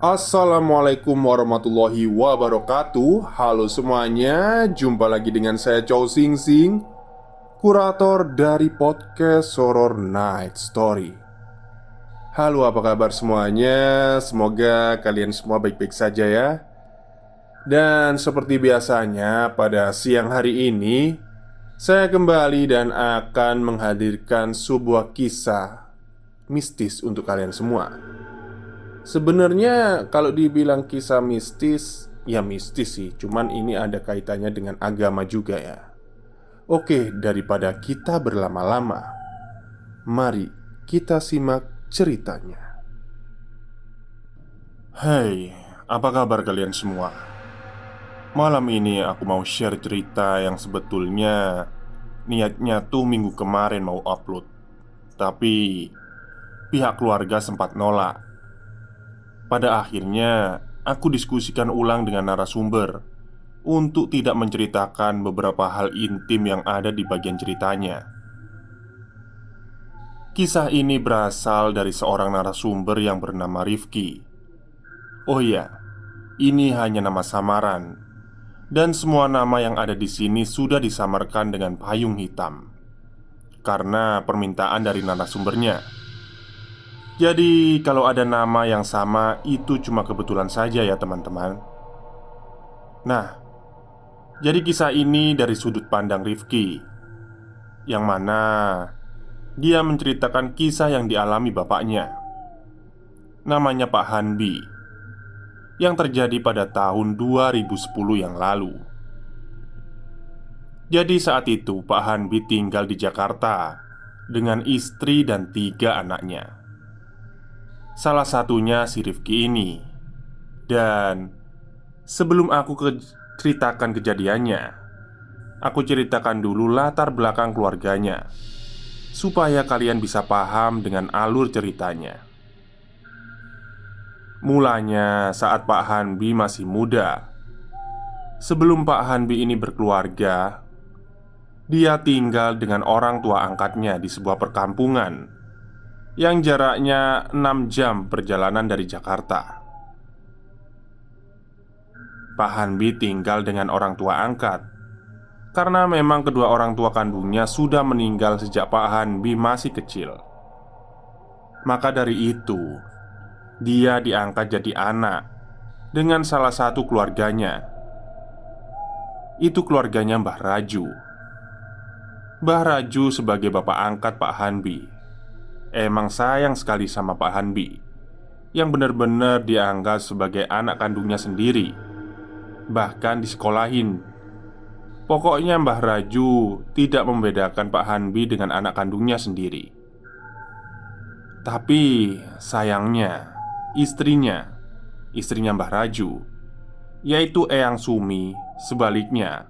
Assalamualaikum warahmatullahi wabarakatuh. Halo semuanya, jumpa lagi dengan saya Chow Sing Sing, kurator dari podcast Horror Night Story. Halo, apa kabar semuanya? Semoga kalian semua baik-baik saja ya. Dan seperti biasanya pada siang hari ini saya kembali dan akan menghadirkan sebuah kisah mistis untuk kalian semua. Sebenarnya kalau dibilang kisah mistis, ya mistis sih. Cuman ini ada kaitannya dengan agama juga ya. Oke, daripada kita berlama-lama, mari kita simak ceritanya. Hai, apa kabar kalian semua? Malam ini aku mau share cerita yang sebetulnya niatnya tuh minggu kemarin mau upload. Tapi pihak keluarga sempat nolak. Pada akhirnya, aku diskusikan ulang dengan narasumber untuk tidak menceritakan beberapa hal intim yang ada di bagian ceritanya. Kisah ini berasal dari seorang narasumber yang bernama Rifki. Oh iya, ini hanya nama samaran, dan semua nama yang ada di sini sudah disamarkan dengan payung hitam karena permintaan dari narasumbernya. Jadi, kalau ada nama yang sama, itu cuma kebetulan saja ya, teman-teman. Nah, jadi kisah ini dari sudut pandang Rifki, yang mana dia menceritakan kisah yang dialami bapaknya. Namanya Pak Hanbi, yang terjadi pada tahun 2010 yang lalu. Jadi saat itu Pak Hanbi tinggal di Jakarta dengan istri dan 3 anaknya. Salah satunya si Rifki ini. Dan sebelum aku ceritakan kejadiannya, aku ceritakan dulu latar belakang keluarganya supaya kalian bisa paham dengan alur ceritanya. Mulanya saat Pak Hanbi masih muda. Sebelum Pak Hanbi ini berkeluarga, dia tinggal dengan orang tua angkatnya di sebuah perkampungan yang jaraknya 6 jam perjalanan dari Jakarta. Pak Hanbi tinggal dengan orang tua angkat karena memang kedua orang tua kandungnya sudah meninggal sejak Pak Hanbi masih kecil. Maka dari itu, dia diangkat jadi anak dengan salah satu keluarganya. Itu keluarganya Mbah Raju. Mbah Raju sebagai bapak angkat Pak Hanbi emang sayang sekali sama Pak Hanbi, yang benar-benar dianggap sebagai anak kandungnya sendiri. Bahkan disekolahin. Pokoknya Mbah Raju tidak membedakan Pak Hanbi dengan anak kandungnya sendiri. Tapi sayangnya istrinya Mbah Raju, yaitu Eyang Sumi, sebaliknya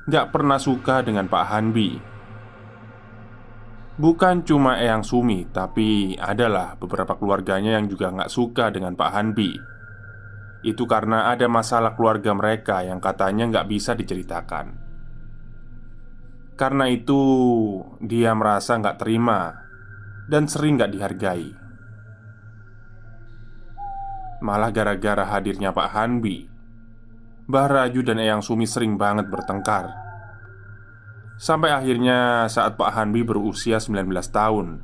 gak pernah suka dengan Pak Hanbi. Bukan cuma Eyang Sumi, tapi adalah beberapa keluarganya yang juga gak suka dengan Pak Hanbi. Itu karena ada masalah keluarga mereka yang katanya gak bisa diceritakan. Karena itu dia merasa gak terima dan sering gak dihargai. Malah gara-gara hadirnya Pak Hanbi, Mbah Raju dan Eyang Sumi sering banget bertengkar. Sampai akhirnya saat Pak Hanbi berusia 19 tahun,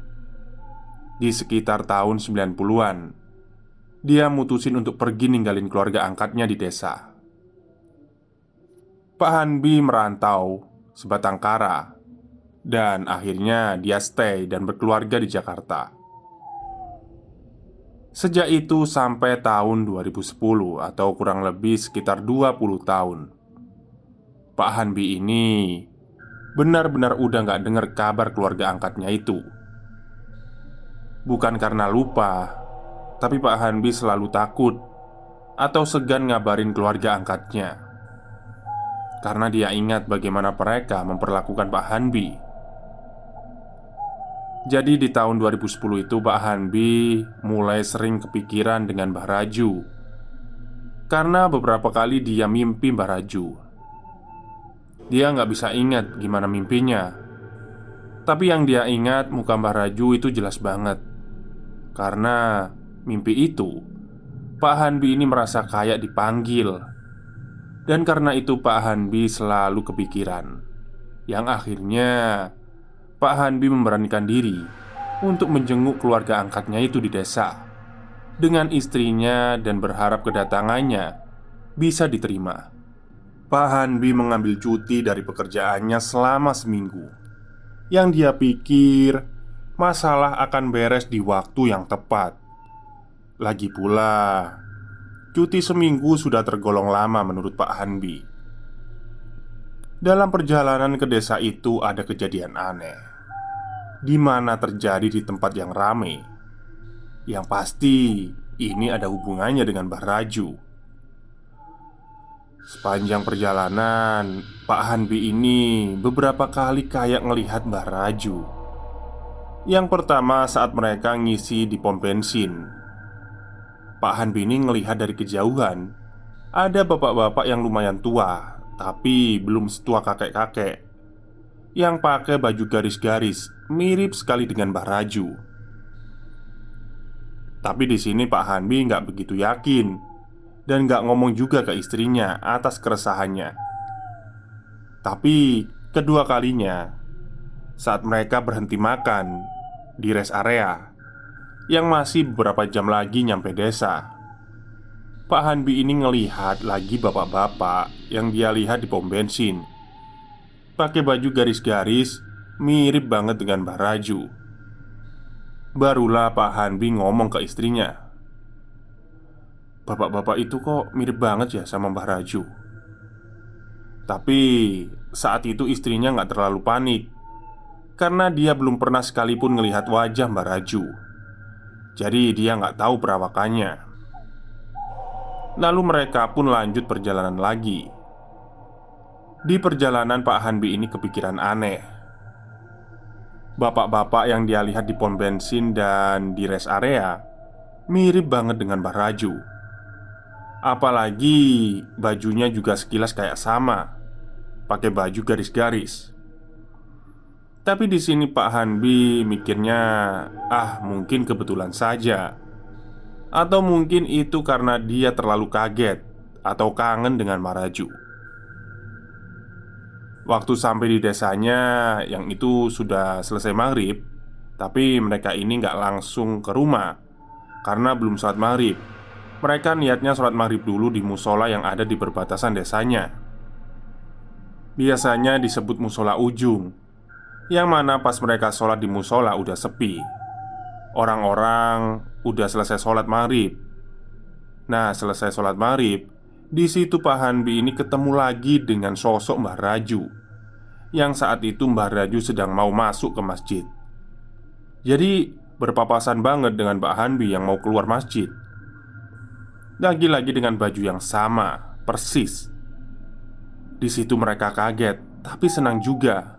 di sekitar tahun 90-an, dia mutusin untuk pergi ninggalin keluarga angkatnya di desa. Pak Hanbi merantau sebatang kara, dan akhirnya dia stay dan berkeluarga di Jakarta. Sejak itu sampai tahun 2010 atau kurang lebih sekitar 20 tahun, Pak Hanbi ini benar-benar udah gak dengar kabar keluarga angkatnya itu. Bukan karena lupa, tapi Pak Hanbi selalu takut atau segan ngabarin keluarga angkatnya, karena dia ingat bagaimana mereka memperlakukan Pak Hanbi. Jadi di tahun 2010 itu Pak Hanbi mulai sering kepikiran dengan Mbah Raju, karena beberapa kali dia mimpi Mbah Raju. Dia nggak bisa ingat gimana mimpinya, tapi yang dia ingat muka Mbah Raju itu jelas banget. Karena mimpi itu Pak Hanbi ini merasa kayak dipanggil. Dan karena itu Pak Hanbi selalu kepikiran. Yang akhirnya Pak Hanbi memberanikan diri untuk menjenguk keluarga angkatnya itu di desa dengan istrinya dan berharap kedatangannya bisa diterima. Pak Hanbi mengambil cuti dari pekerjaannya selama seminggu. Yang dia pikir masalah akan beres di waktu yang tepat. Lagi pula, cuti seminggu sudah tergolong lama menurut Pak Hanbi. Dalam perjalanan ke desa itu ada kejadian aneh, di mana terjadi di tempat yang ramai. Yang pasti ini ada hubungannya dengan Mbah Raju. Sepanjang perjalanan, Pak Hanbi ini beberapa kali kayak ngelihat Mbah Raju. Yang pertama saat mereka ngisi di pom bensin. Pak Hanbi ini ngelihat dari kejauhan ada bapak-bapak yang lumayan tua, tapi belum setua kakek-kakek, yang pakai baju garis-garis mirip sekali dengan Mbah Raju. Tapi di sini Pak Hanbi nggak begitu yakin dan gak ngomong juga ke istrinya atas keresahannya. Tapi kedua kalinya, saat mereka berhenti makan di rest area yang masih beberapa jam lagi nyampe desa, Pak Hanbi ini ngelihat lagi bapak-bapak yang dia lihat di pom bensin, pakai baju garis-garis mirip banget dengan Mbah Raju. Barulah Pak Hanbi ngomong ke istrinya, "Bapak-bapak itu kok mirip banget ya sama Mbah Raju." Tapi saat itu istrinya nggak terlalu panik, karena dia belum pernah sekalipun ngelihat wajah Mbah Raju. Jadi dia nggak tahu perawakannya. Lalu mereka pun lanjut perjalanan lagi. Di perjalanan Pak Hanbi ini kepikiran aneh. Bapak-bapak yang dia lihat di pom bensin dan di rest area mirip banget dengan Mbah Raju. Apalagi bajunya juga sekilas kayak sama, pakai baju garis-garis. Tapi di sini Pak Hanbi mikirnya, mungkin kebetulan saja, atau mungkin itu karena dia terlalu kaget atau kangen dengan Mbah Raju. Waktu sampai di desanya, yang itu sudah selesai maghrib. Tapi mereka ini nggak langsung ke rumah karena belum sholat maghrib. Mereka niatnya sholat maghrib dulu di musola yang ada di perbatasan desanya. Biasanya disebut musola ujung, yang mana pas mereka sholat di musola udah sepi. Orang-orang udah selesai sholat maghrib. Nah, selesai sholat maghrib, di situ Pak Hanbi ini ketemu lagi dengan sosok Mbah Raju, yang saat itu Mbah Raju sedang mau masuk ke masjid. Jadi berpapasan banget dengan Pak Hanbi yang mau keluar masjid. Lagi-lagi dengan baju yang sama, persis. Di situ mereka kaget, tapi senang juga.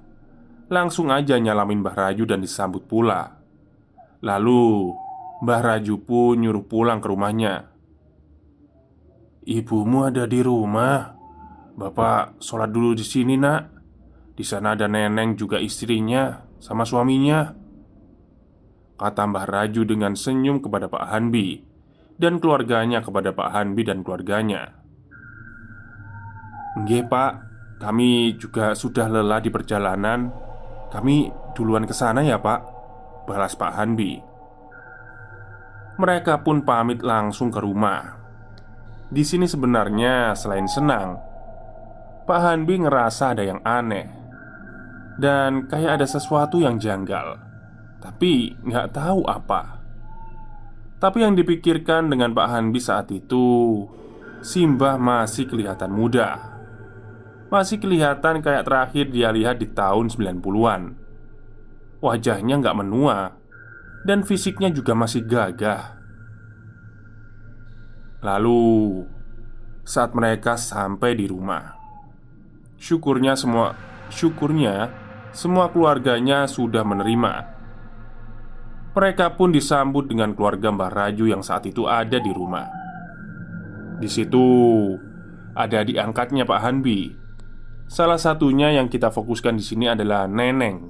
Langsung aja nyalamin Mbah Raju dan disambut pula. Lalu Mbah Raju pun nyuruh pulang ke rumahnya. "Ibumu ada di rumah. Bapak sholat dulu di sini, Nak. Di sana ada neneng juga istrinya sama suaminya," kata Mbah Raju dengan senyum kepada Pak Hanbi dan keluarganya kepada Pak Hanbi dan keluarganya. "Nggih Pak, kami juga sudah lelah di perjalanan. Kami duluan ke sana ya Pak," balas Pak Hanbi. Mereka pun pamit langsung ke rumah. Di sini sebenarnya selain senang, Pak Hanbi ngerasa ada yang aneh dan kayak ada sesuatu yang janggal, tapi nggak tahu apa. Tapi yang dipikirkan dengan Pak Hanbi saat itu, Simbah masih kelihatan muda. Masih kelihatan kayak terakhir dia lihat di tahun 90-an. Wajahnya nggak menua dan fisiknya juga masih gagah. Lalu saat mereka sampai di rumah, syukurnya semua keluarganya sudah menerima. Mereka pun disambut dengan keluarga Mbah Raju yang saat itu ada di rumah. Di situ ada adik angkatnya Pak Hanbi. Salah satunya yang kita fokuskan di sini adalah Neneng.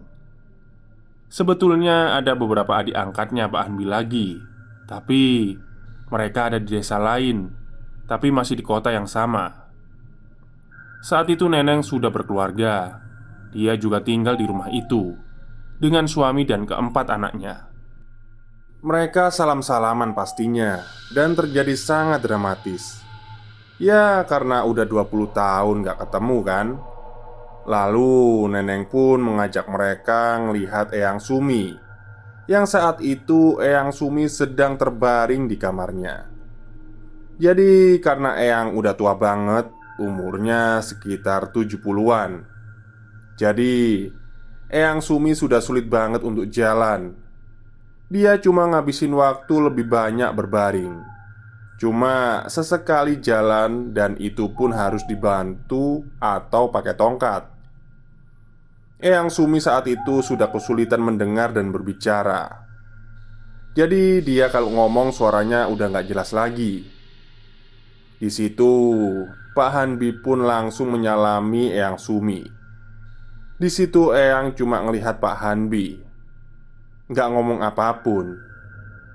Sebetulnya ada beberapa adik angkatnya Pak Hanbi lagi, tapi Mereka ada di desa lain, tapi masih di kota yang sama. Saat itu Neneng sudah berkeluarga. Dia juga tinggal di rumah itu dengan suami dan keempat anaknya. Mereka salam-salaman pastinya, dan terjadi sangat dramatis. Ya karena udah 20 tahun gak ketemu kan. Lalu Neneng pun mengajak mereka ngelihat Eyang Sumi, yang saat itu Eyang Sumi sedang terbaring di kamarnya. Jadi karena Eyang udah tua banget, umurnya sekitar 70-an. Jadi Eyang Sumi sudah sulit banget untuk jalan. Dia cuma ngabisin waktu lebih banyak berbaring. Cuma sesekali jalan, dan itu pun harus dibantu atau pakai tongkat. Eyang Sumi saat itu sudah kesulitan mendengar dan berbicara. Jadi dia kalau ngomong suaranya udah gak jelas lagi. Di situ Pak Hanbi pun langsung menyalami Eyang Sumi. Di situ Eyang cuma ngelihat Pak Hanbi, nggak ngomong apapun.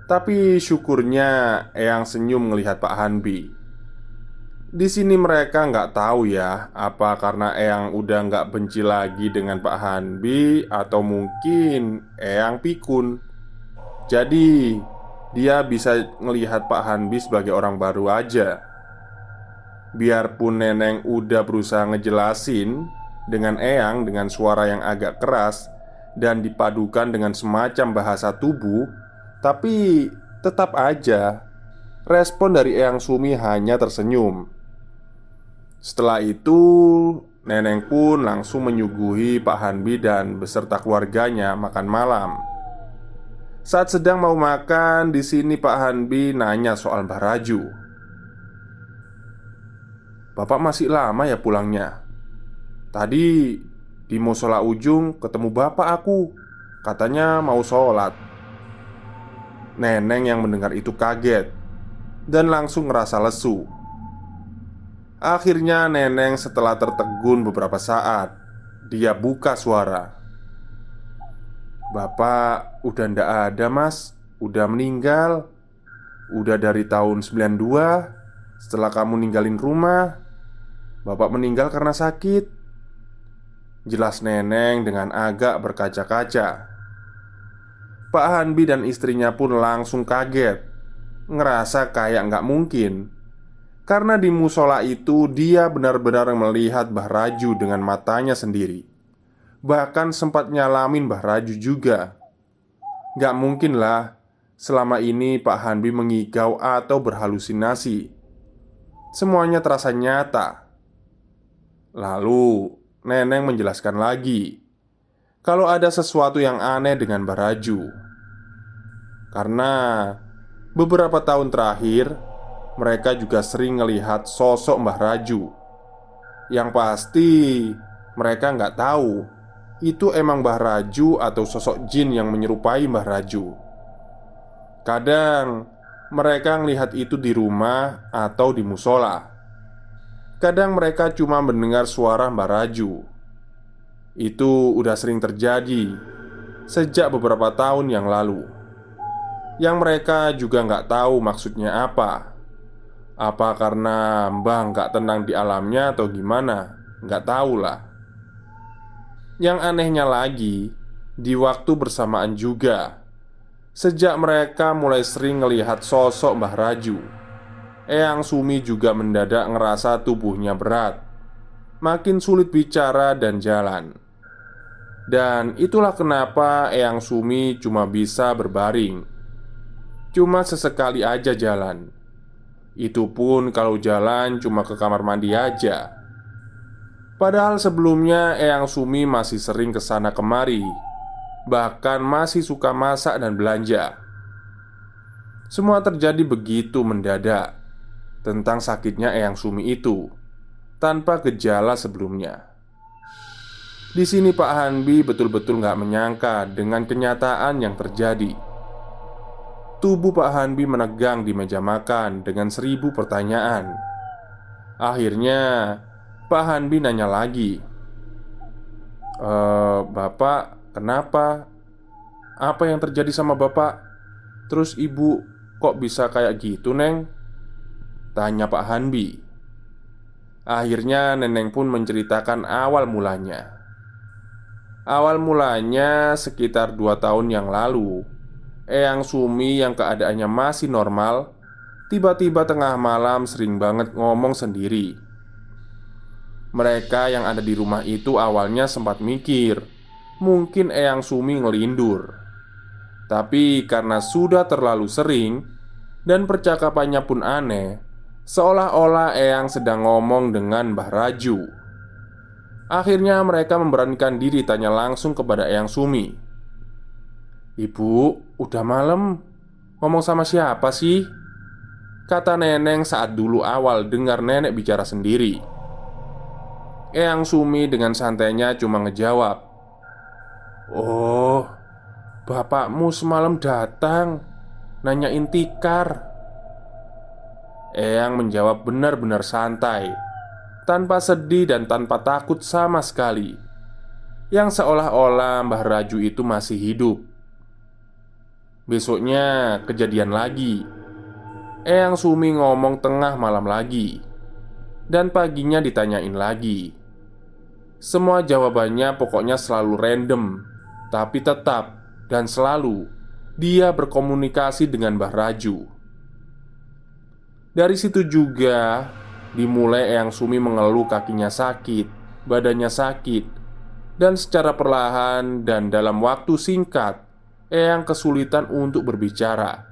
Tapi syukurnya Eyang senyum ngelihat Pak Hanbi. Di sini mereka nggak tahu ya, apa karena Eyang udah nggak benci lagi dengan Pak Hanbi, atau mungkin Eyang pikun. Jadi dia bisa ngelihat Pak Hanbi sebagai orang baru aja. Biarpun Neneng udah berusaha ngejelasin dengan Eyang dengan suara yang agak keras dan dipadukan dengan semacam bahasa tubuh, tapi tetap aja respon dari Eyang Sumi hanya tersenyum. Setelah itu Neneng pun langsung menyuguhi Pak Hanbi dan beserta keluarganya makan malam. Saat sedang mau makan, di sini Pak Hanbi nanya soal Mbah Raju. "Bapak masih lama ya pulangnya? Tadi di musola ujung ketemu bapak aku. Katanya mau sholat." Neneng yang mendengar itu kaget dan langsung ngerasa lesu. Akhirnya Neneng setelah tertegun beberapa saat, dia buka suara. "Bapak udah ndak ada mas, udah meninggal. Udah dari tahun 92, setelah kamu ninggalin rumah. Bapak meninggal karena sakit," jelas Neneng dengan agak berkaca-kaca. Pak Hanbi dan istrinya pun langsung kaget, ngerasa kayak nggak mungkin. Karena di musola itu dia benar-benar melihat Mbah Raju dengan matanya sendiri. Bahkan sempat nyalamin Mbah Raju juga. Nggak mungkin lah selama ini Pak Hanbi mengigau atau berhalusinasi. Semuanya terasa nyata. Lalu Neneng menjelaskan lagi kalau ada sesuatu yang aneh dengan Mbah Raju. Karena beberapa tahun terakhir mereka juga sering melihat sosok Mbah Raju. Yang pasti mereka nggak tahu itu emang Mbah Raju atau sosok jin yang menyerupai Mbah Raju. Kadang mereka melihat itu di rumah atau di musola. Kadang mereka cuma mendengar suara Mbah Raju. Itu udah sering terjadi sejak beberapa tahun yang lalu. Yang mereka juga nggak tahu maksudnya apa. Apa karena Mbah nggak tenang di alamnya atau gimana? Nggak tahu lah. Yang anehnya lagi, di waktu bersamaan juga, sejak mereka mulai sering melihat sosok Mbah Raju, Eyang Sumi juga mendadak ngerasa tubuhnya berat, makin sulit bicara dan jalan. Dan itulah kenapa Eyang Sumi cuma bisa berbaring. Cuma sesekali aja jalan. Itu pun kalau jalan cuma ke kamar mandi aja. Padahal sebelumnya Eyang Sumi masih sering kesana kemari. Bahkan masih suka masak dan belanja. Semua terjadi begitu mendadak tentang sakitnya Eyang Sumi itu, tanpa gejala sebelumnya. Di sini Pak Hanbi betul-betul gak menyangka dengan kenyataan yang terjadi. Tubuh Pak Hanbi menegang di meja makan dengan 1000 pertanyaan. Akhirnya Pak Hanbi nanya lagi, Bapak kenapa? Apa yang terjadi sama bapak? Terus ibu kok bisa kayak gitu, Neng?" tanya Pak Hanbi. Akhirnya Neneng pun menceritakan awal mulanya. Awal mulanya sekitar 2 tahun yang lalu, Eyang Sumi yang keadaannya masih normal, tiba-tiba tengah malam sering banget ngomong sendiri. Mereka yang ada di rumah itu awalnya sempat mikir, mungkin Eyang Sumi ngelindur. Tapi karena sudah terlalu sering dan percakapannya pun aneh, seolah-olah Eyang sedang ngomong dengan Mbah Raju. Akhirnya mereka memberanikan diri tanya langsung kepada Eyang Sumi. "Ibu, udah malam. Ngomong sama siapa sih?" kata Neneng saat dulu awal dengar nenek bicara sendiri. Eyang Sumi dengan santainya cuma ngejawab, "Oh, bapakmu semalam datang nanyain tikar." Eyang menjawab benar-benar santai, tanpa sedih dan tanpa takut sama sekali, yang seolah-olah Mbah Raju itu masih hidup. Besoknya kejadian lagi. Eyang Sumi ngomong tengah malam lagi, dan paginya ditanyain lagi. Semua jawabannya pokoknya selalu random, tapi tetap dan selalu dia berkomunikasi dengan Mbah Raju. Dari situ juga dimulai Eyang Sumi mengeluh kakinya sakit, badannya sakit, dan secara perlahan dan dalam waktu singkat Eyang kesulitan untuk berbicara.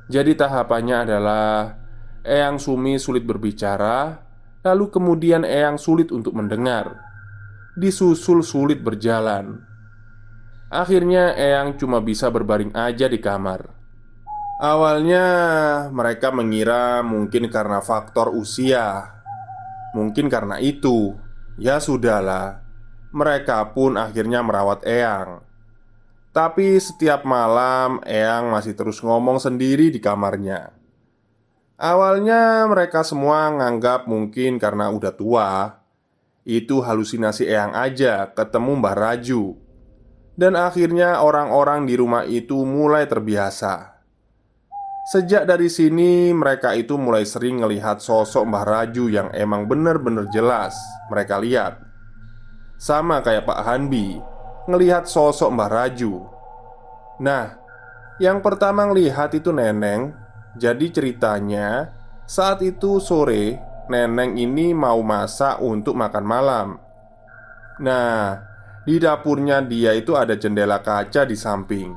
Jadi tahapannya adalah Eyang Sumi sulit berbicara, lalu kemudian Eyang sulit untuk mendengar, disusul sulit berjalan. Akhirnya Eyang cuma bisa berbaring aja di kamar. Awalnya mereka mengira mungkin karena faktor usia. Mungkin karena itu. Ya sudahlah. Mereka pun akhirnya merawat Eyang. Tapi setiap malam Eyang masih terus ngomong sendiri di kamarnya. Awalnya mereka semua nganggap mungkin karena udah tua, itu halusinasi Eyang aja ketemu Mbah Raju. Dan akhirnya orang-orang di rumah itu mulai terbiasa. Sejak dari sini mereka itu mulai sering ngelihat sosok Mbah Raju yang emang bener-bener jelas mereka lihat. Sama kayak Pak Hanbi ngelihat sosok Mbah Raju. Nah, yang pertama ngelihat itu Neneng. Jadi ceritanya saat itu sore Neneng ini mau masak untuk makan malam. Nah, di dapurnya dia itu ada jendela kaca di samping.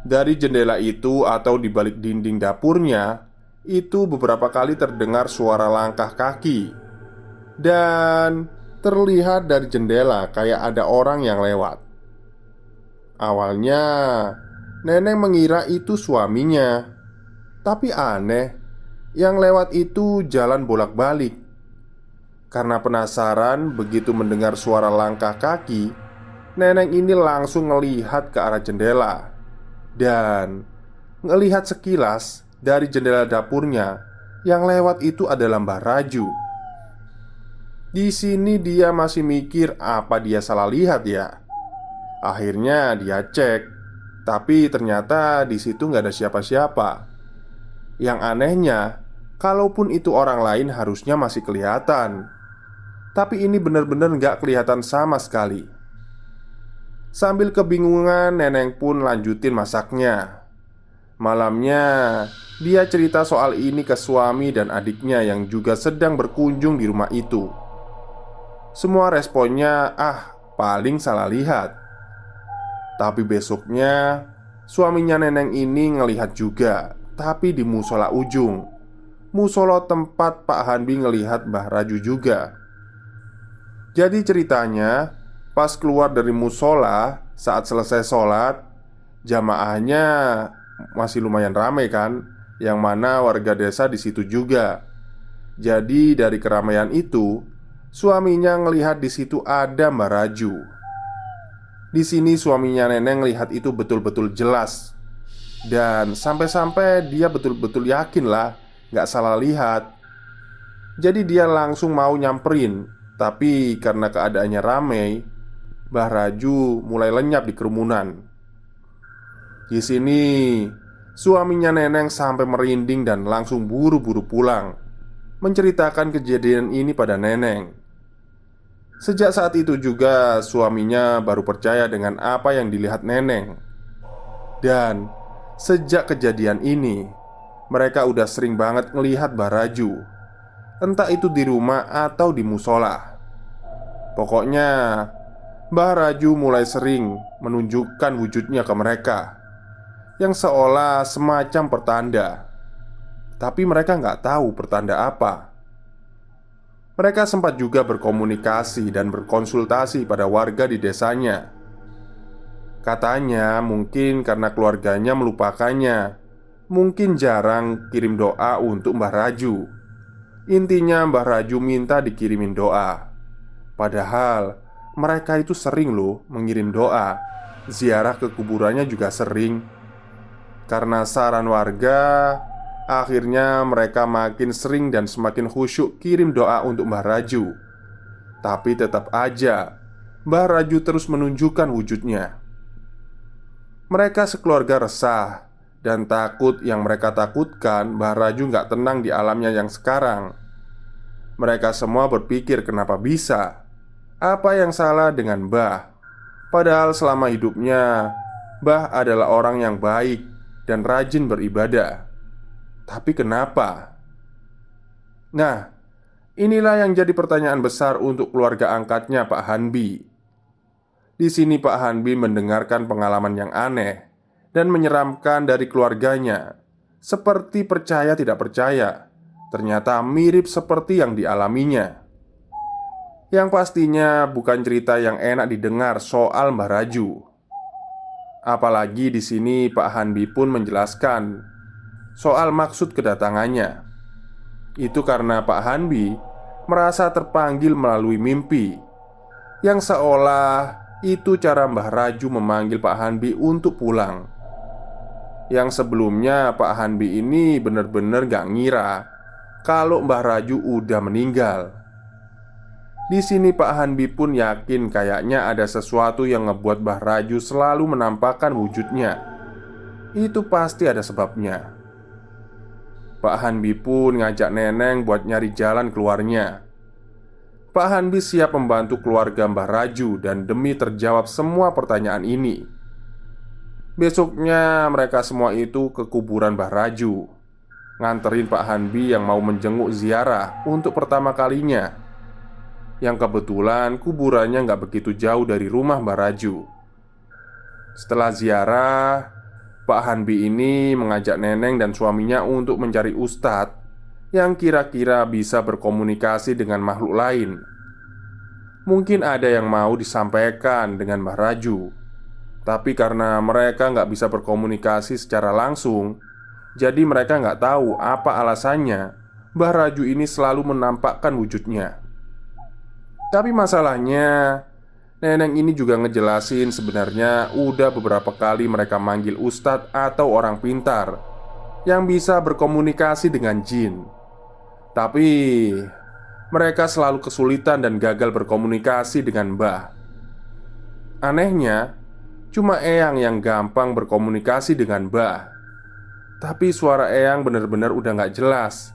Dari jendela itu atau di balik dinding dapurnya, itu beberapa kali terdengar suara langkah kaki. Dan terlihat dari jendela kayak ada orang yang lewat. Awalnya Neneng mengira itu suaminya. Tapi aneh, yang lewat itu jalan bolak-balik. Karena penasaran begitu mendengar suara langkah kaki, Neneng ini langsung ngelihat ke arah jendela. Dan ngelihat sekilas dari jendela dapurnya, yang lewat itu adalah Mbah Raju. Di sini dia masih mikir apa dia salah lihat ya. Akhirnya dia cek, tapi ternyata di situ nggak ada siapa-siapa. Yang anehnya, kalaupun itu orang lain harusnya masih kelihatan. Tapi ini benar-benar nggak kelihatan sama sekali. Sambil kebingungan, Neneng pun lanjutin masaknya. Malamnya, dia cerita soal ini ke suami dan adiknya yang juga sedang berkunjung di rumah itu. Semua responnya, paling salah lihat. Tapi besoknya, suaminya Neneng ini ngelihat juga, tapi di musola ujung. Musola tempat Pak Hanbi ngelihat Mbah Raju juga. Jadi ceritanya, pas keluar dari musola saat selesai sholat, jamaahnya masih lumayan ramai kan, yang mana warga desa di situ juga. Jadi dari keramaian itu, suaminya ngelihat di situ ada Mbah Raju. Di sini suaminya Neneng lihat itu betul-betul jelas. Dan sampai-sampai dia betul-betul yakin lah gak salah lihat. Jadi dia langsung mau nyamperin. Tapi karena keadaannya ramai, Mbah Raju mulai lenyap di kerumunan. Di sini suaminya Neneng sampai merinding dan langsung buru-buru pulang, menceritakan kejadian ini pada Neneng. Sejak saat itu juga suaminya baru percaya dengan apa yang dilihat Neneng. Dan sejak kejadian ini, mereka udah sering banget ngelihat Mbah Raju, entah itu di rumah atau di musola. Pokoknya Mbah Raju mulai sering menunjukkan wujudnya ke mereka, yang seolah semacam pertanda. Tapi mereka nggak tahu pertanda apa. Mereka sempat juga berkomunikasi dan berkonsultasi pada warga di desanya. Katanya mungkin karena keluarganya melupakannya, mungkin jarang kirim doa untuk Mbah Raju. Intinya Mbah Raju minta dikirimin doa. Padahal mereka itu sering loh mengirim doa. Ziarah ke kuburannya juga sering. Karena saran warga, akhirnya mereka makin sering dan semakin khusyuk kirim doa untuk Mbah Raju. Tapi tetap aja Mbah Raju terus menunjukkan wujudnya. Mereka sekeluarga resah dan takut. Yang mereka takutkan Mbah Raju nggak tenang di alamnya yang sekarang. Mereka semua berpikir kenapa bisa. Apa yang salah dengan Mbah? Padahal selama hidupnya Mbah adalah orang yang baik dan rajin beribadah. Tapi kenapa? Nah, inilah yang jadi pertanyaan besar untuk keluarga angkatnya Pak Hanbi. Di sini Pak Hanbi mendengarkan pengalaman yang aneh dan menyeramkan dari keluarganya. Seperti percaya tidak percaya, ternyata mirip seperti yang dialaminya. Yang pastinya bukan cerita yang enak didengar soal Mbah Raju. Apalagi di sini Pak Hanbi pun menjelaskan soal maksud kedatangannya. Itu karena Pak Hanbi merasa terpanggil melalui mimpi, yang seolah itu cara Mbah Raju memanggil Pak Hanbi untuk pulang. Yang sebelumnya Pak Hanbi ini benar-benar gak ngira kalau Mbah Raju udah meninggal. Di sini Pak Hanbi pun yakin kayaknya ada sesuatu yang ngebuat Mbah Raju selalu menampakkan wujudnya. Itu pasti ada sebabnya. Pak Hanbi pun ngajak Neneng buat nyari jalan keluarnya. Pak Hanbi siap membantu keluarga Mbah Raju dan demi terjawab semua pertanyaan ini. Besoknya mereka semua itu ke kuburan Mbah Raju, nganterin Pak Hanbi yang mau menjenguk ziarah untuk pertama kalinya. Yang kebetulan kuburannya nggak begitu jauh dari rumah Mbah Raju. Setelah ziarah, Pak Hanbi ini mengajak Neneng dan suaminya untuk mencari ustadz yang kira-kira bisa berkomunikasi dengan makhluk lain. Mungkin ada yang mau disampaikan dengan Mbah Raju, tapi karena mereka nggak bisa berkomunikasi secara langsung, jadi mereka nggak tahu apa alasannya Mbah Raju ini selalu menampakkan wujudnya. Tapi masalahnya, Neneng ini juga ngejelasin sebenarnya udah beberapa kali mereka manggil ustadz atau orang pintar yang bisa berkomunikasi dengan jin. Tapi mereka selalu kesulitan dan gagal berkomunikasi dengan Mbah. Anehnya, cuma Eyang yang gampang berkomunikasi dengan Mbah. Tapi suara Eyang benar-benar udah gak jelas.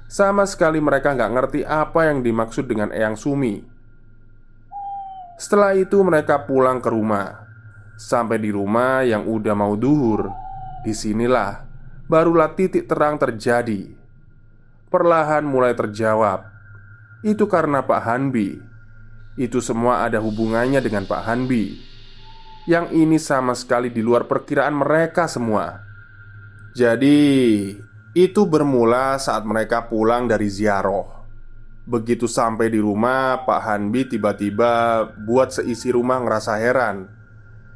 Sama sekali mereka gak ngerti apa yang dimaksud dengan Eyang Sumi. Setelah itu mereka pulang ke rumah. Sampai di rumah yang udah mau duhur, disinilah barulah titik terang terjadi. Perlahan mulai terjawab. Itu karena Pak Hanbi. Itu semua ada hubungannya dengan Pak Hanbi. Yang ini sama sekali di luar perkiraan mereka semua. Jadi, itu bermula saat mereka pulang dari ziarah. Begitu sampai di rumah, Pak Hanbi tiba-tiba buat seisi rumah ngerasa heran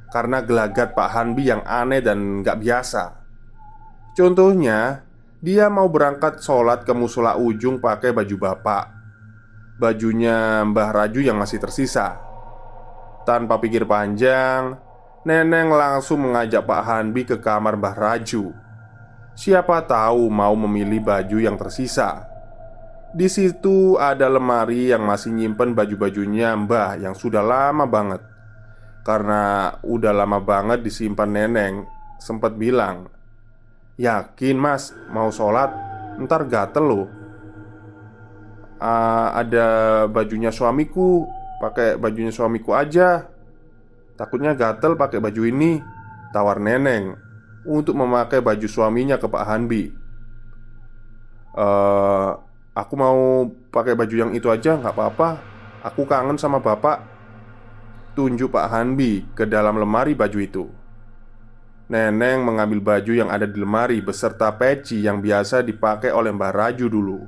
karena gelagat Pak Hanbi yang aneh dan gak biasa. Contohnya, dia mau berangkat sholat ke musola ujung pakai baju bapak, bajunya Mbah Raju yang masih tersisa. Tanpa pikir panjang, Neneng langsung mengajak Pak Hanbi ke kamar Mbah Raju. Siapa tahu mau memilih baju yang tersisa. Di situ ada lemari yang masih nyimpen baju-bajunya Mbah yang sudah lama banget. Karena udah lama banget disimpan, Neneng sempat bilang, "Yakin mas, mau sholat? Ntar gatel loh. Ada bajunya suamiku, pakai bajunya suamiku aja. Takutnya gatel pakai baju ini," tawar Neneng untuk memakai baju suaminya ke Pak Hanbi. "Eh, aku mau pakai baju yang itu aja, nggak apa-apa. Aku kangen sama bapak," tunjuk Pak Hanbi ke dalam lemari baju itu. Neneng mengambil baju yang ada di lemari beserta peci yang biasa dipakai oleh Mbah Raju dulu.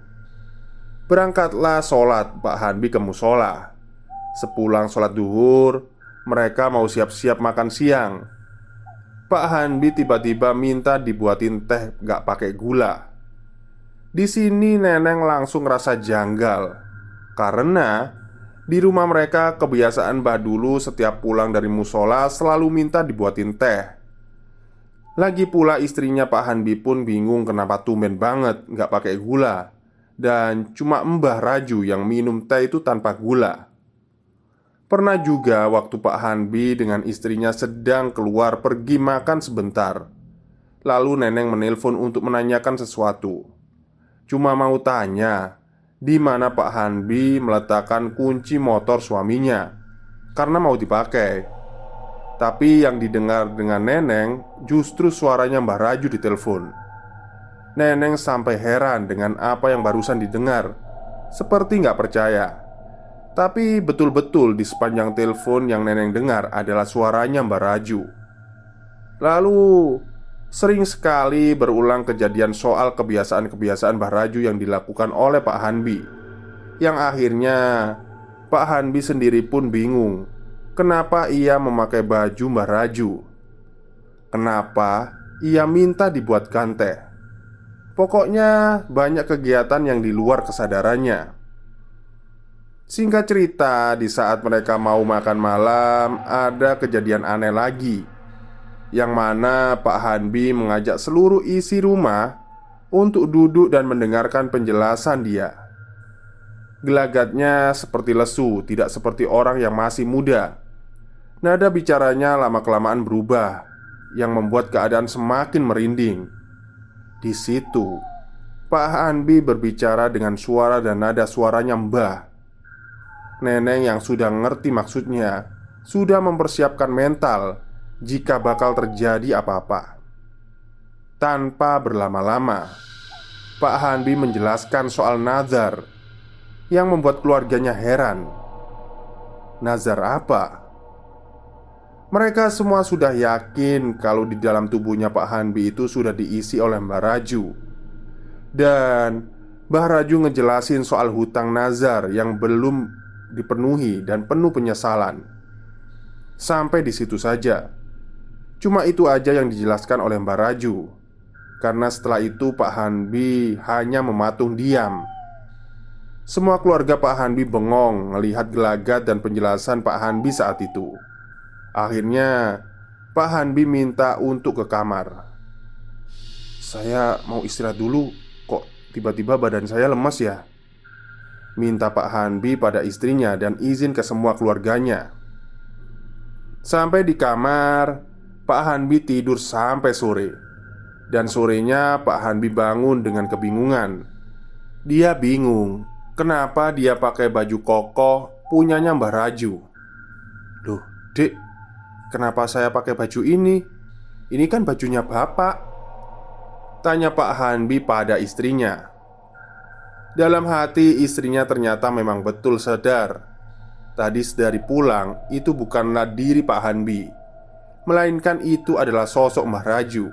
Berangkatlah sholat Pak Hanbi ke musola. Sepulang sholat duhur, mereka mau siap-siap makan siang. Pak Hanbi tiba-tiba minta dibuatin teh gak pakai gula. Di sini Neneng langsung rasa janggal karena di rumah mereka kebiasaan Mbah dulu setiap pulang dari musola selalu minta dibuatin teh. Lagi pula istrinya Pak Hanbi pun bingung kenapa tumben banget gak pakai gula. Dan cuma Mbah Raju yang minum teh itu tanpa gula. Pernah juga waktu Pak Hanbi dengan istrinya sedang keluar pergi makan sebentar. Lalu Neneng menelpon untuk menanyakan sesuatu. Cuma mau tanya di mana Pak Hanbi meletakkan kunci motor suaminya karena mau dipakai. Tapi yang didengar dengan Neneng justru suaranya Mbah Raju di telepon. Neneng sampai heran dengan apa yang barusan didengar. Seperti nggak percaya. Tapi betul-betul di sepanjang telepon yang Neneng dengar adalah suaranya Mbah Raju. Lalu sering sekali berulang kejadian soal kebiasaan-kebiasaan Mbah Raju yang dilakukan oleh Pak Hanbi. Yang akhirnya Pak Hanbi sendiri pun bingung kenapa ia memakai baju Mbah Raju. Kenapa ia minta dibuatkan teh. Pokoknya banyak kegiatan yang di luar kesadarannya. Singkat cerita, di saat mereka mau makan malam, ada kejadian aneh lagi. Yang mana Pak Hanbi mengajak seluruh isi rumah untuk duduk dan mendengarkan penjelasan dia. Gelagatnya seperti lesu, tidak seperti orang yang masih muda. Nada bicaranya lama-kelamaan berubah, yang membuat keadaan semakin merinding. Di situ, Pak Hanbi berbicara dengan suara dan nada suaranya mbah. Neneng yang sudah ngerti maksudnya sudah mempersiapkan mental jika bakal terjadi apa-apa. Tanpa berlama-lama, Pak Hanbi menjelaskan soal nazar yang membuat keluarganya heran. Nazar apa? Mereka semua sudah yakin kalau di dalam tubuhnya Pak Hanbi itu sudah diisi oleh Mbah Raju. Dan Mbah Raju ngejelasin soal hutang nazar yang belum dipenuhi dan penuh penyesalan. Sampai di situ saja. Cuma itu aja yang dijelaskan oleh Mbah Raju. Karena setelah itu Pak Hanbi hanya mematung diam. Semua keluarga Pak Hanbi bengong melihat gelagat dan penjelasan Pak Hanbi saat itu. Akhirnya Pak Hanbi minta untuk ke kamar. "Saya mau istirahat dulu. Kok tiba-tiba badan saya lemas ya?" minta Pak Hanbi pada istrinya dan izin ke semua keluarganya. Sampai di kamar, Pak Hanbi tidur sampai sore. Dan sorenya Pak Hanbi bangun dengan kebingungan. Dia bingung kenapa dia pakai baju kokoh punyanya Mbah Raju. "Loh, Dek, kenapa saya pakai baju ini? Ini kan bajunya bapak," tanya Pak Hanbi pada istrinya. Dalam hati istrinya ternyata memang betul sadar. Tadi sedari pulang itu bukanlah diri Pak Hanbi, melainkan itu adalah sosok Mbah Raju.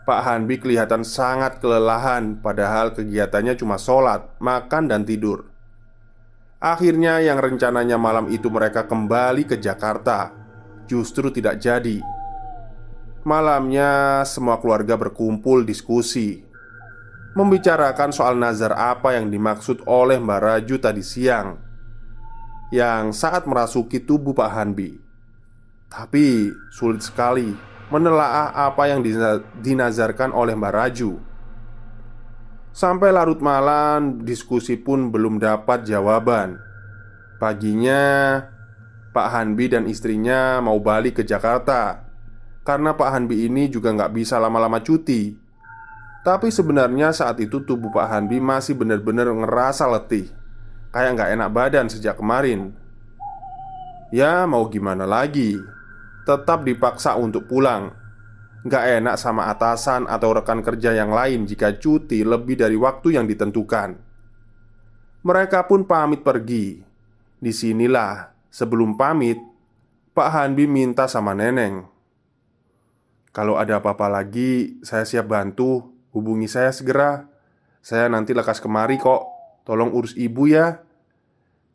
Pak Hanbi kelihatan sangat kelelahan, padahal kegiatannya cuma sholat, makan, dan tidur. Akhirnya yang rencananya malam itu mereka kembali ke Jakarta justru tidak jadi. Malamnya semua keluarga berkumpul diskusi, membicarakan soal nazar apa yang dimaksud oleh Mbah Raju tadi siang, yang saat merasuki tubuh Pak Hanbi. Tapi sulit sekali menelaah apa yang dinazarkan oleh Mbah Raju. Sampai larut malam diskusi pun belum dapat jawaban. Paginya Pak Hanbi dan istrinya mau balik ke Jakarta karena Pak Hanbi ini juga nggak bisa lama-lama cuti. Tapi sebenarnya saat itu tubuh Pak Hanbi masih benar-benar ngerasa letih, kayak nggak enak badan sejak kemarin. Ya mau gimana lagi, tetap dipaksa untuk pulang. Nggak enak sama atasan atau rekan kerja yang lain jika cuti lebih dari waktu yang ditentukan. Mereka pun pamit pergi. Disinilah sebelum pamit, Pak Hanbi minta sama Neneng, "Kalau ada apa-apa lagi, saya siap bantu. Hubungi saya segera. Saya nanti lekas kemari kok. Tolong urus ibu ya,"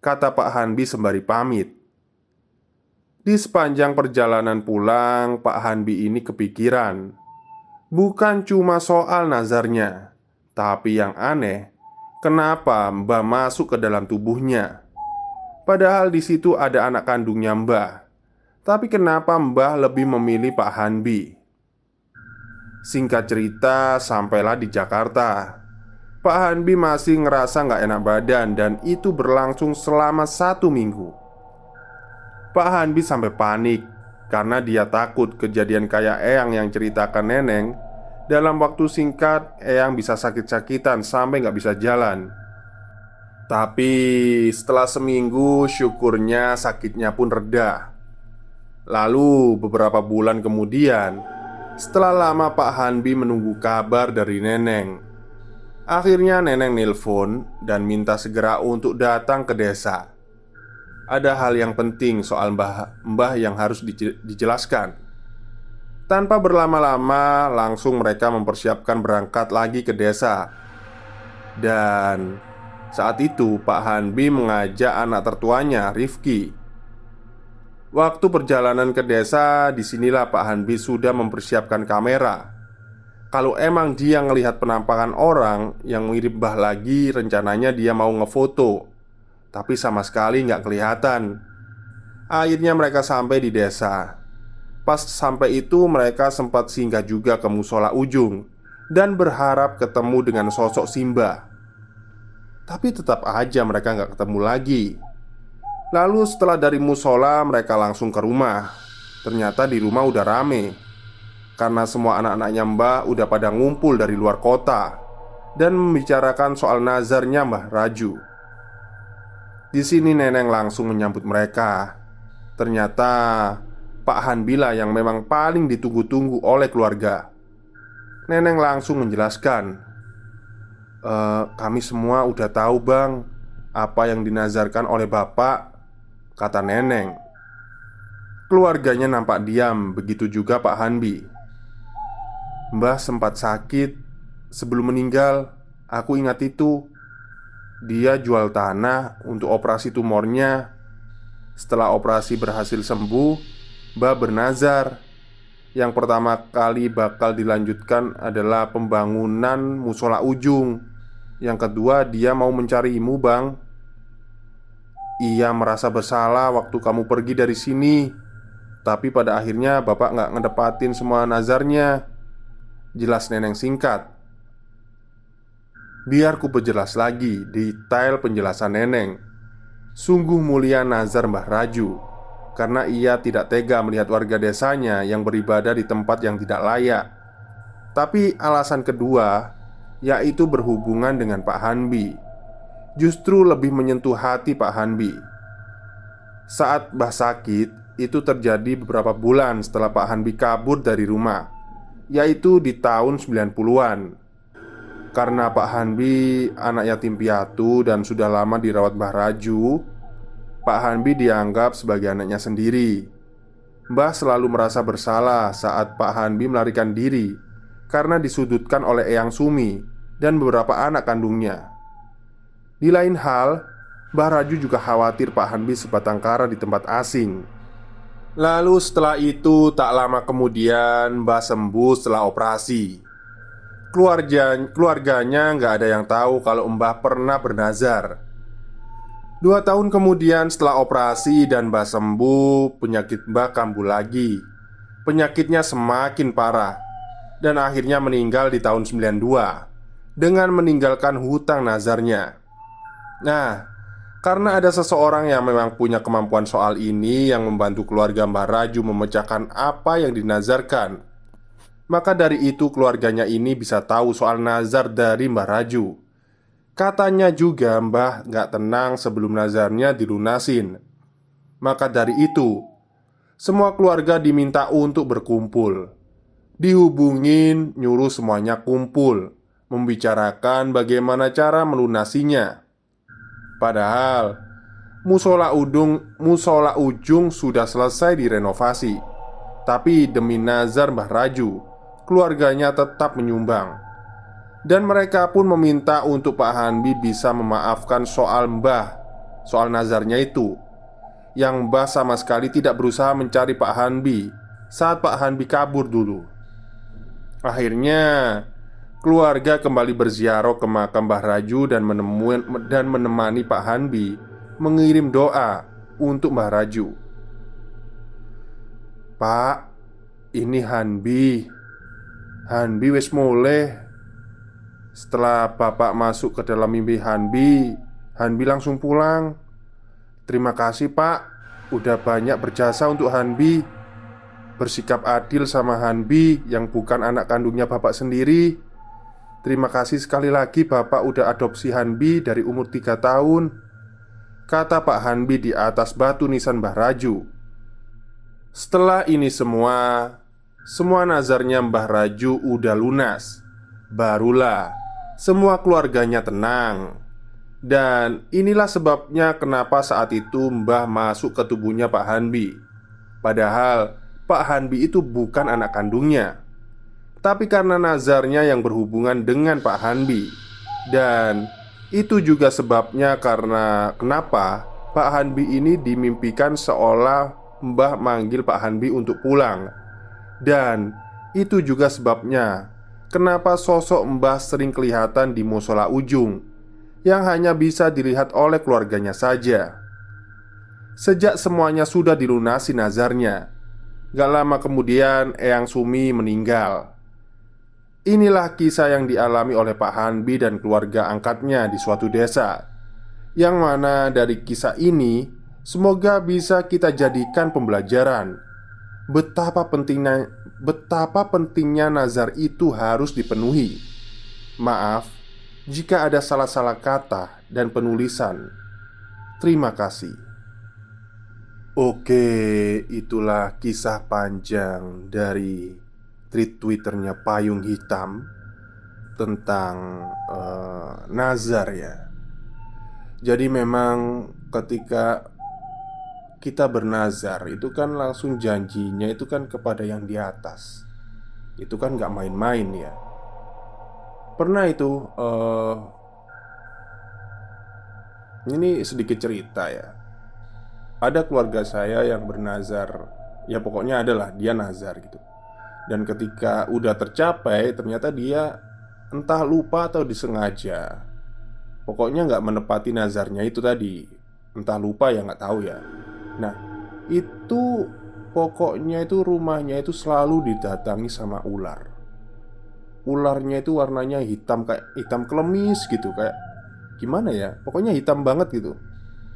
kata Pak Hanbi sembari pamit. Di sepanjang perjalanan pulang, Pak Hanbi ini kepikiran. Bukan cuma soal nazarnya, tapi yang aneh, kenapa Mbah masuk ke dalam tubuhnya? Padahal di situ ada anak kandungnya Mbah. Tapi kenapa Mbah lebih memilih Pak Hanbi? Singkat cerita, sampailah di Jakarta. Pak Hanbi masih ngerasa nggak enak badan dan itu berlangsung selama 1 minggu. Pak Hanbi sampai panik karena dia takut kejadian kayak Eyang yang ceritakan Neneng. Dalam waktu singkat, Eyang bisa sakit-sakitan sampai nggak bisa jalan. Tapi setelah seminggu, syukurnya sakitnya pun reda. Lalu beberapa bulan kemudian, setelah lama Pak Hanbi menunggu kabar dari Neneng, akhirnya Neneng nelpon dan minta segera untuk datang ke desa. Ada hal yang penting soal Mbah yang harus dijelaskan. Tanpa berlama-lama, langsung mereka mempersiapkan berangkat lagi ke desa. Dan saat itu Pak Hanbi mengajak anak tertuanya, Rifki. Waktu perjalanan ke desa, disinilah Pak Hanbi sudah mempersiapkan kamera. Kalau emang dia ngelihat penampakan orang yang mirip Mbah lagi, rencananya dia mau ngefoto. Tapi sama sekali nggak kelihatan. Akhirnya mereka sampai di desa. Pas sampai itu mereka sempat singgah juga ke musola ujung dan berharap ketemu dengan sosok Simba. Tapi tetap aja mereka nggak ketemu lagi. Lalu setelah dari musola mereka langsung ke rumah. Ternyata di rumah udah rame karena semua anak-anaknya Mbah udah pada ngumpul dari luar kota dan membicarakan soal nazarnya Mbah Raju. Di sini Neneng langsung menyambut mereka. Ternyata Pak Hanbi lah yang memang paling ditunggu-tunggu oleh keluarga. Neneng langsung menjelaskan, "Kami semua udah tahu bang apa yang dinazarkan oleh bapak," kata Neneng. Keluarganya nampak diam, begitu juga Pak Hanbi. "Mbah sempat sakit. Sebelum meninggal, aku ingat itu. Dia jual tanah untuk operasi tumornya. Setelah operasi berhasil sembuh, Mbah bernazar. Yang pertama kali bakal dilanjutkan adalah pembangunan musola ujung. Yang kedua dia mau mencarimu bang. Ia merasa bersalah waktu kamu pergi dari sini. Tapi pada akhirnya bapak nggak ngedepatin semua nazarnya," jelas Neneng singkat. Biar ku perjelas lagi detail penjelasan Neneng. Sungguh mulia nazar Mbah Raju, karena ia tidak tega melihat warga desanya yang beribadah di tempat yang tidak layak. Tapi alasan kedua, yaitu berhubungan dengan Pak Hanbi, justru lebih menyentuh hati Pak Hanbi. Saat Mbah sakit, itu terjadi beberapa bulan setelah Pak Hanbi kabur dari rumah, yaitu di tahun 90-an. Karena Pak Hanbi anak yatim piatu dan sudah lama dirawat Mbah Raju, Pak Hanbi dianggap sebagai anaknya sendiri. Mbah selalu merasa bersalah saat Pak Hanbi melarikan diri karena disudutkan oleh Eyang Sumi dan beberapa anak kandungnya. Di lain hal, Mbah Raju juga khawatir Pak Hanbi sebatang kara di tempat asing. Lalu setelah itu tak lama kemudian Mbah sembuh setelah operasi. Keluarganya nggak ada yang tahu kalau Mbah pernah bernazar. 2 tahun kemudian setelah operasi dan Mbah sembuh, penyakit Mbah kambuh lagi. Penyakitnya semakin parah dan akhirnya meninggal di tahun 92 dengan meninggalkan hutang nazarnya. Nah, Karena ada seseorang yang memang punya kemampuan soal ini yang membantu keluarga Mbah Raju memecahkan apa yang dinazarkan. Maka dari itu keluarganya ini bisa tahu soal nazar dari Mbah Raju. Katanya juga Mbah nggak tenang sebelum nazarnya dilunasin. Maka dari itu semua keluarga diminta untuk berkumpul. Dihubungin, nyuruh semuanya kumpul, membicarakan bagaimana cara melunasinya. Padahal musola ujung sudah selesai direnovasi. Tapi demi nazar Mbah Raju, keluarganya tetap menyumbang. Dan mereka pun meminta untuk Pak Hanbi bisa memaafkan soal nazarnya itu. Yang Mbah sama sekali tidak berusaha mencari Pak Hanbi saat Pak Hanbi kabur dulu. Akhirnya keluarga kembali berziarah ke makam Mbah Raju dan menemani Pak Hanbi mengirim doa untuk Mbah Raju. "Pak, ini Hanbi. Hanbi wis mulih. Setelah Bapak masuk ke dalam mimpi Hanbi, Hanbi langsung pulang. Terima kasih Pak, udah banyak berjasa untuk Hanbi. Bersikap adil sama Hanbi yang bukan anak kandungnya Bapak sendiri. Terima kasih sekali lagi Bapak udah adopsi Hanbi dari umur 3 tahun," kata Pak Hanbi di atas batu nisan Mbah Raju. Setelah ini semua nazarnya Mbah Raju udah lunas. Barulah semua keluarganya tenang. Dan inilah sebabnya kenapa saat itu Mbah masuk ke tubuhnya Pak Hanbi. Padahal Pak Hanbi itu bukan anak kandungnya, tapi karena nazarnya yang berhubungan dengan Pak Hanbi. Dan itu juga sebabnya karena kenapa Pak Hanbi ini dimimpikan seolah Mbah manggil Pak Hanbi untuk pulang. Dan itu juga sebabnya kenapa sosok Mbah sering kelihatan di musola ujung yang hanya bisa dilihat oleh keluarganya saja. Sejak semuanya sudah dilunasi nazarnya, gak lama kemudian Eyang Sumi meninggal. Inilah kisah yang dialami oleh Pak Hanbi dan keluarga angkatnya di suatu desa. Yang mana dari kisah ini semoga bisa kita jadikan pembelajaran betapa pentingnya nazar itu harus dipenuhi. Maaf jika ada salah-salah kata dan penulisan. Terima kasih. Oke, itulah kisah panjang dari tweet Twitternya Payung Hitam tentang nazar ya. Jadi memang ketika kita bernazar itu kan langsung janjinya itu kan kepada yang di atas. Itu kan gak main-main ya. Pernah itu ini sedikit cerita ya. Ada keluarga saya yang bernazar. Ya pokoknya adalah dia nazar gitu. Dan ketika udah tercapai ternyata dia entah lupa atau disengaja, pokoknya nggak menepati nazarnya itu tadi. Entah lupa ya nggak tahu ya. Nah itu pokoknya itu rumahnya itu selalu didatangi sama ular. Ularnya itu warnanya hitam kayak hitam klemis gitu. Kayak gimana ya, pokoknya hitam banget gitu.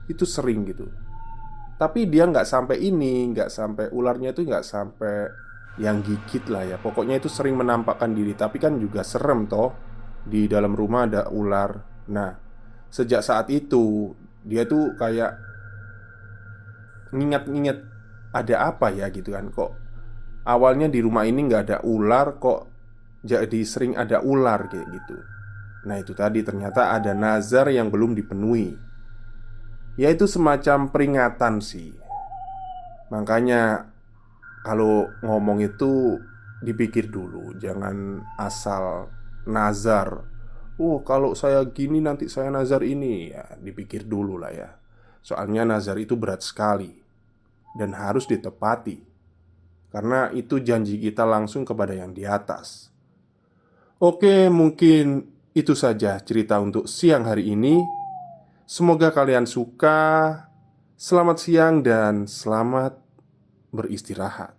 Itu sering gitu. Tapi dia nggak sampai ini, nggak sampai ularnya itu nggak sampai yang gigit lah ya. Pokoknya itu sering menampakkan diri. Tapi kan juga serem toh, di dalam rumah ada ular. Nah sejak saat itu dia tuh kayak nginget-nginget ada apa ya gitu kan. Kok awalnya di rumah ini nggak ada ular, kok jadi sering ada ular kayak gitu. Nah itu tadi ternyata ada nazar yang belum dipenuhi. Yaitu semacam peringatan sih. Makanya kalau ngomong itu dipikir dulu. Jangan asal nazar. Oh kalau saya gini nanti saya nazar ini. Ya dipikir dulu lah ya. Soalnya nazar itu berat sekali dan harus ditepati. Karena itu janji kita langsung kepada yang di atas. Oke, mungkin itu saja cerita untuk siang hari ini. Semoga kalian suka. Selamat siang dan selamat beristirahat.